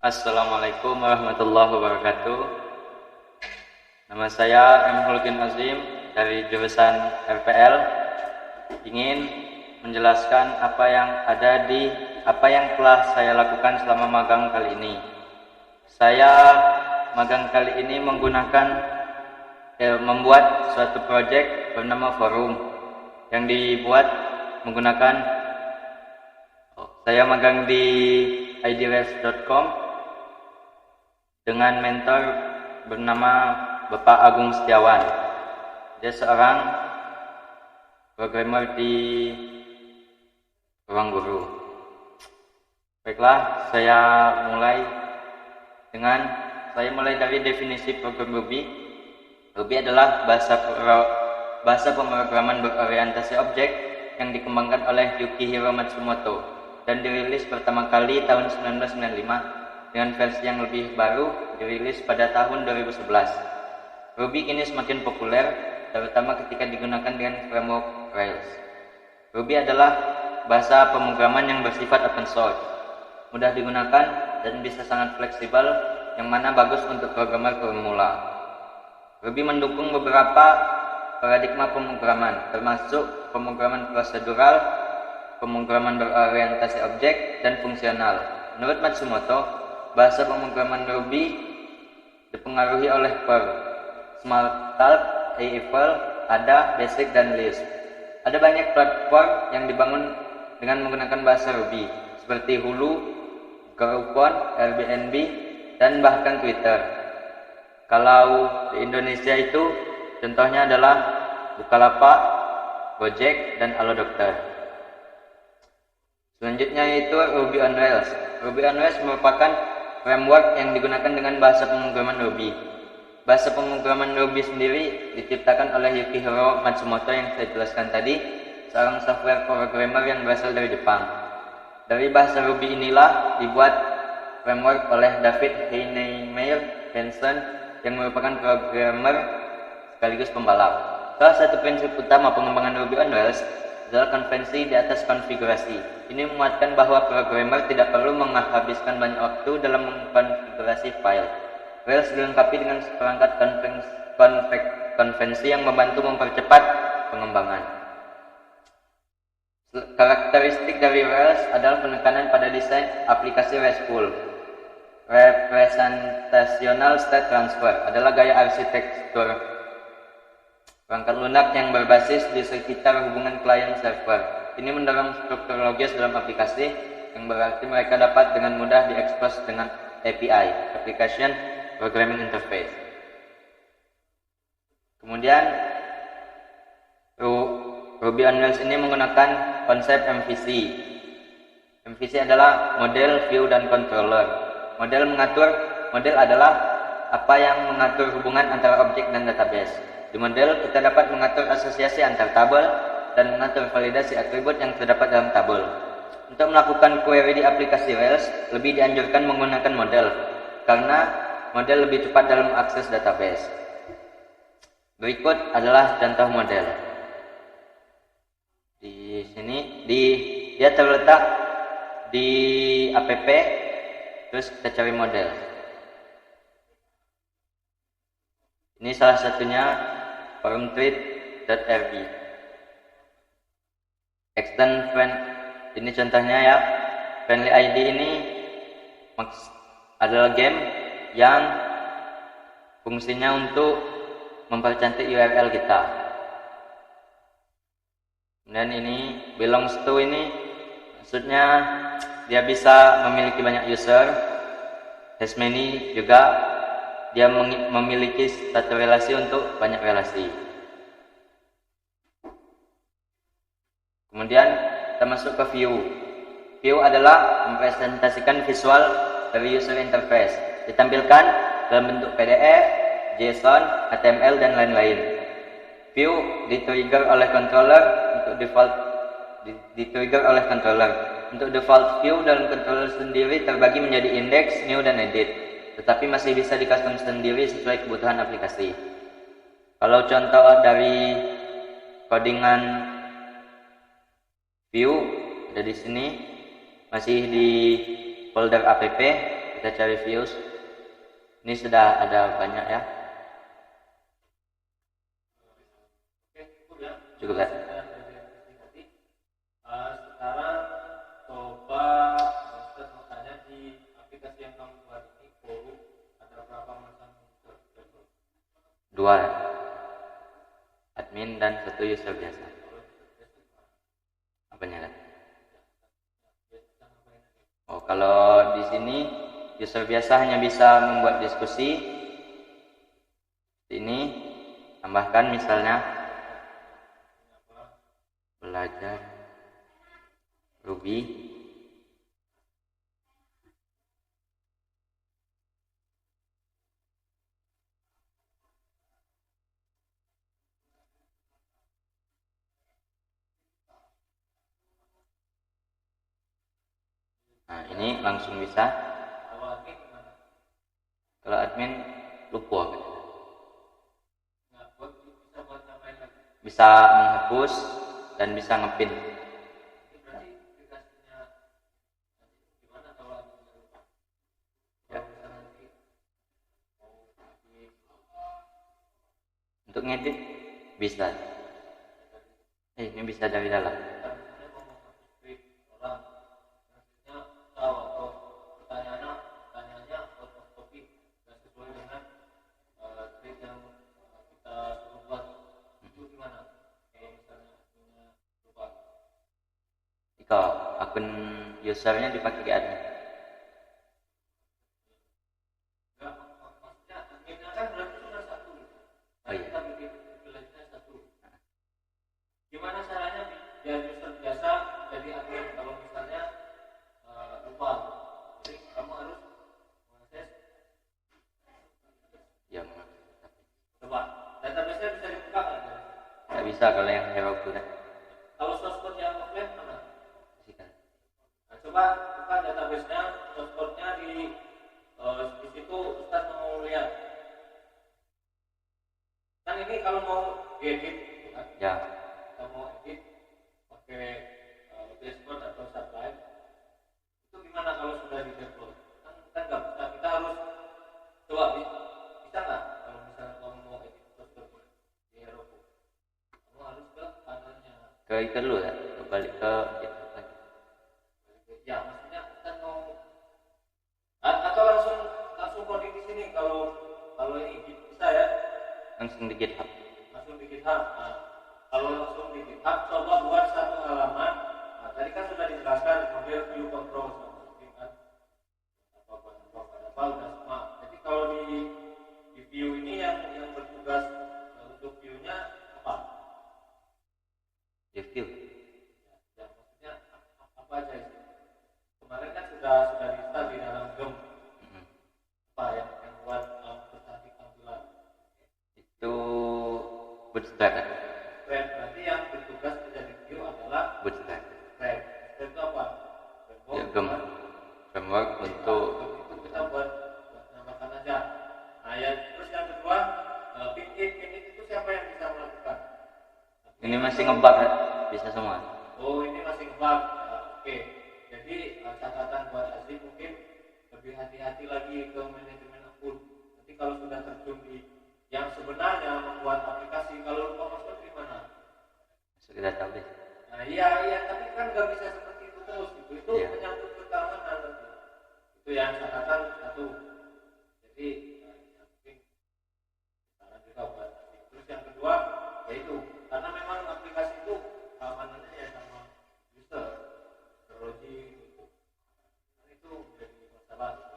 Assalamualaikum warahmatullahi wabarakatuh. Nama saya M. Hulkin Azim dari jurusan RPL. Ingin menjelaskan apa yang telah saya lakukan selama magang kali ini. Saya magang kali ini membuat suatu proyek bernama Forum yang dibuat menggunakan saya magang di idres.com dengan mentor bernama Bapak Agung Setiawan. Dia seorang programmer di ruang guru. Baiklah, saya mulai dari definisi program Ruby. Ruby adalah bahasa pemrograman berorientasi objek yang dikembangkan oleh Yukihiro Matsumoto dan dirilis pertama kali tahun 1995 dengan versi yang lebih baru dirilis pada tahun 2011. Ruby kini semakin populer, terutama ketika digunakan dengan framework Rails. Ruby adalah bahasa pemrograman yang bersifat open source, mudah digunakan dan bisa sangat fleksibel, yang mana bagus untuk programmer pemula. Ruby mendukung beberapa paradigma pemrograman, termasuk pemrograman prosedural, pemrograman berorientasi objek, dan fungsional. Menurut Matsumoto, bahasa pemrograman Ruby dipengaruhi oleh Perl, Smalltalk, EFL, Ada, Basic, dan Lisp. Ada banyak platform yang dibangun dengan menggunakan bahasa Ruby, seperti Hulu, Groupon, Airbnb, dan bahkan Twitter. Kalau di Indonesia itu, contohnya adalah Bukalapak, Gojek, dan Halo Dokter. Selanjutnya yaitu Ruby on Rails. Ruby on Rails merupakan framework yang digunakan dengan bahasa pemrograman Ruby. Bahasa pemrograman Ruby sendiri diciptakan oleh Yukihiro Matsumoto yang saya jelaskan tadi, seorang software programmer yang berasal dari Jepang. Dari bahasa Ruby inilah dibuat framework oleh David Heinemeier Hansen yang merupakan programmer sekaligus pembalap. Salah satu prinsip utama pengembangan Ruby on Rails adalah konvensi di atas konfigurasi. Ini memuatkan bahwa programmer tidak perlu menghabiskan banyak waktu dalam mengkonfigurasi file. Rails dilengkapi dengan seperangkat konvensi yang membantu mempercepat pengembangan. Karakteristik dari Rails adalah penekanan pada desain aplikasi RESTful. Representational State Transfer adalah gaya arsitektur perangkat lunak yang berbasis di sekitar hubungan klien-server. Ini mendorong struktur logis dalam aplikasi, yang berarti mereka dapat dengan mudah diekspos dengan API, Application Programming Interface. Kemudian, Ruby on Rails ini menggunakan konsep MVC. MVC adalah model, view, dan controller. Model adalah apa yang mengatur hubungan antara objek dan database. Di model, kita dapat mengatur asosiasi antar tabel dan mengatur validasi atribut yang terdapat dalam tabel. Untuk melakukan query di aplikasi Rails, lebih dianjurkan menggunakan model, karena model lebih cepat dalam akses database. Berikut adalah contoh model. Di sini, dia terletak di app, terus kita cari model. Ini salah satunya forumtweet.rb. Extend friend, ini contohnya ya. Friendly ID ini adalah game yang fungsinya untuk mempercantik URL kita. Dan ini belongs to, ini maksudnya dia bisa memiliki banyak user. Has many juga dia memiliki satu relasi untuk banyak relasi. Kemudian kita masuk ke view. View adalah mempresentasikan visual dari user interface, ditampilkan dalam bentuk PDF, JSON, HTML, dan lain-lain. View ditrigger oleh controller untuk default view dalam controller sendiri terbagi menjadi index, new, dan edit. Tetapi masih bisa di-custom sendiri sesuai kebutuhan aplikasi. Kalau contoh dari codingan view ada di sini, masih di folder app, kita cari views. Ini sudah ada banyak ya. Cukup ya. Sekarang coba Ustaz mau tanya di aplikasi yang kamu buat ini forum ada berapa macam user? 2 admin dan 1 user biasa. Apanya kan? Oh, kalau di sini user biasa hanya bisa membuat diskusi. Ini tambahkan misalnya belajar Ruby. Nah, ini langsung bisa. Kalau admin lupa kan? Bisa menghapus dan bisa ngepin. Ya. Untuk ngedit bisa. Ini bisa dari dalam. Kalau akun usernya dipakai di admin. Oh iya. Gimana caranya biar user biasa jadi admin kalau misalnya lupa? Jadi kamu harus mengakses. Ya, Coba database-nya bisa dibuka nggak? nggak bisa kalau yang hero punya. Kalau source code yang offline mana? Bisa. Nah, coba buka database-nya, source code-nya di situ Ustaz mau lihat. Kan ini kalau mau diedit, bukan? Ya. Kita mau edit pakai dashboard atau Sublime, itu gimana kalau sudah di dashboard? Kan nggak bisa, kita harus coba bisa nggak kalau misalnya kamu mau edit source code di Heroku, kamu harus ke kanannya. Ke itu dulu ya, kembali ke itu lagi. Ya, maksudnya kita mau atau langsung coding di sini kalau ini bisa ya. Langsung di GitHub. Langsung di GitHub. Nah, kalau langsung di GitHub, coba buat satu halaman. Nah, tadi kan sudah dijelaskan model view control, kan? Apa udah semua. Jadi kalau di view ini yang bertugas untuk view-nya apa? Di view. Ya, maksudnya apa aja itu? Kemarin kan sudah di-install di dalam GEM. Apa yang buat bercantik tampilan? Itu Bootstrap. Thread, berarti yang bertugas menjadi view adalah Bootstrap. thread. Thread itu apa? Ya, framework untuk kita buat nambahkan aja. Nah, ya terus yang kedua, pin itu siapa yang bisa melakukan? ini masih ngebug ya? Bisa semua. Oh, ini masih ngebug. Ya, oke. Jadi catatan buat Aziz mungkin lebih hati-hati lagi ke manajemen akun. Nanti kalau sudah terjun di yang sebenarnya membuat aplikasi, kalau lupa password di mana? Masuk ke database. Nah, iya, tapi kan nggak bisa seperti itu terus gitu. Itu Iya. menyangkut keamanan nanti. Itu yang catatan satu. Jadi mungkin saran juga buat nanti. Terus yang kedua, yaitu karena memang aplikasi itu keamanannya ya sama user, terlebih gitu. Nah, itu jadi masalah gitu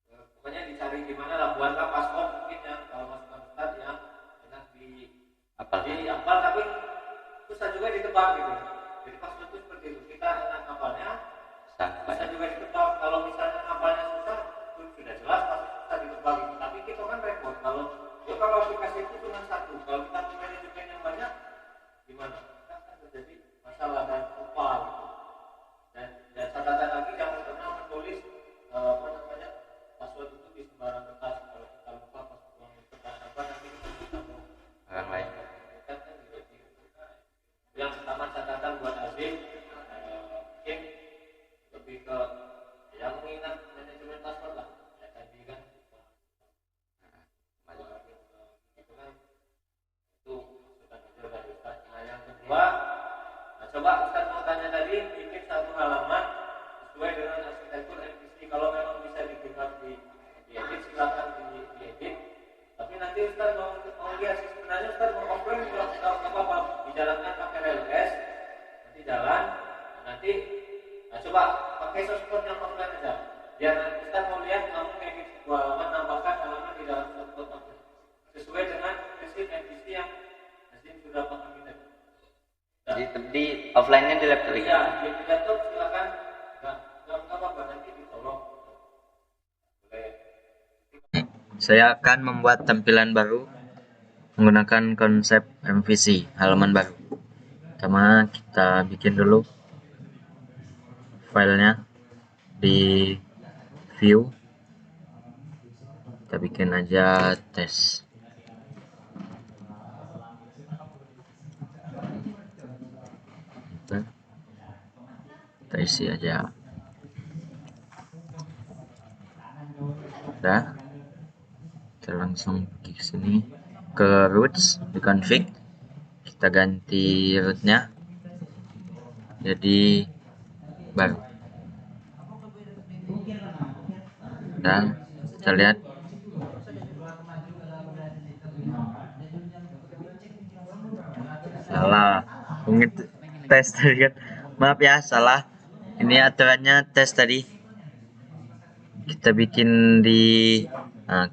ya. Pokoknya dicari gimana lah, buatlah password mungkin ya kalau masukan Ustaz yang enak di hafal tapi susah juga ditebak gitu. Jadi password itu seperti itu, kita enak hafalnya, bisa juga ditebak. Kalau misalnya hafalnya susah, itu sudah jelas pasti susah ditebak gitu. Tapi kita kan repot kalau aplikasi itu cuma satu, kalau kita manajemen yang banyak gimana? Kan terjadi masalah dan lupa gitu. Dan catatan lagi jangan pernah menulis password itu di sembarang kertas. Kalau kita lupa password kertas apa, nanti kita bisa orang lain. Yang pertama catatan buat Azim, mungkin lebih ke yang kita mau lihat kamu ngedit sebuah halaman, apakah halaman di dalam satu kotak sesuai dengan prinsip MVC yang Nazim sudah pahami tadi. Di offline-nya di laptop Iya, di laptop silakan. Nggak apa-apa, nanti ditolong. Boleh. Saya akan membuat tampilan baru menggunakan konsep MVC halaman baru. Pertama kita bikin dulu filenya di view, kita bikin aja tes. Kita isi aja. Udah, kita langsung pergi ke sini ke roots, di config, kita ganti rootnya jadi baru. Dan kita lihat salah tes tadi kan, maaf ya, salah. Ini aturannya tes tadi kita bikin di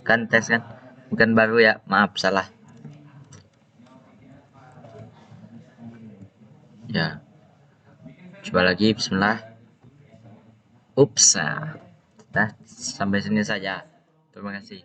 kan tes kan, bukan baru ya, maaf salah ya. Coba lagi, bismillah. Ups, nah sampai sini saja, terima kasih.